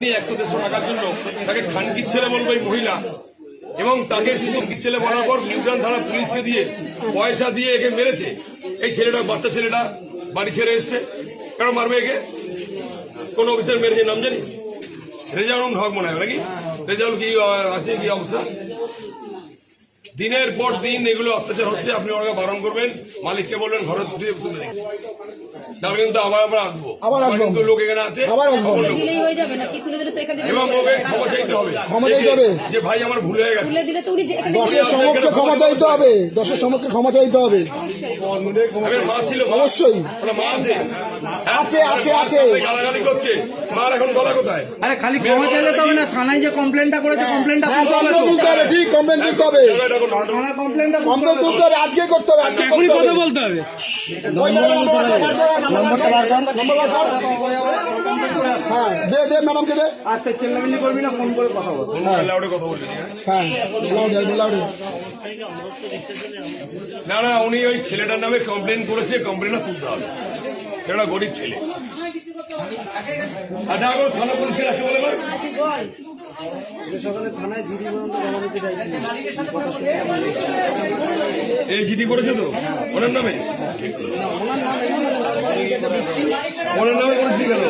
100-150 টাকার জন্য তাকে খানকির ছেলে বলবে এই মহিলা, এবং তাকে শুধু ছেলে বলার পর নিউটাউন থানা পুলিশকে দিয়ে পয়সা দিয়ে একে মেরেছে। এই ছেলেটা, বাচ্চা ছেলেটা বাড়ি ছেড়ে এসছে। কেন মারবে একে? কোন অফিসার মেরেছে নাম জানিস? রেজাউল হক মনে হয় নাকি? রেজাউল কি আছে, কি অবস্থা? দিনের পর দিন এগুলো অত্যাচার হচ্ছে। আপনি ওনাকে বারণ করবেন, মালিককে বলবেন ঘরে তুলে তুলে দিন। তাহলে কিন্তু আবার আসবো, কিন্তু লোক এখানে আছে এবং ওকে ক্ষমা চাইতে হবে যে ভাই আমার ভুল হয়ে গেছে। দশের সমক্ষে ক্ষমা চাইতে হবে, দশের সমক্ষে ক্ষমা চাইতে হবে। মা ছিল, অবশ্যই মা আছে, আছে আছে আছে গালাগালি করছে। মার এখন গলা কোথায়? আরে খালি ক্ষমা চাইলে তো হবে না, থানায় যে কমপ্লেনটা করেছে কমপ্লেনটা তুলতে হবে। ঠিক, কমপ্লেন তুলতে হবে, থানা কমপ্লেনটা কমপ্লেন তুলতে হবে, আজকে করতে হবে, আজকে এখনই কথা বলতে হবে। হ্যাঁ দে দে ম্যাডামকে দে। আজকে চেল্লামিল্লি করবি না, ফোন করে কথা বল। লাউডে কথা বলবি। হ্যাঁ লাউডে লাউডে। না না, উনি ওই ছেলেটার নামে কমপ্লেন করেছে, কমপ্লেনটা তুলতে হবে। সেটা গরিব ছেলে। থানা পুলিশের আছে বলে সকালে থানায় জিডি পর্যন্ত জমা দিতে চাইছি। এই জিডি করেছে তো ওনার নামে? ওনার নামে করেছি কেন?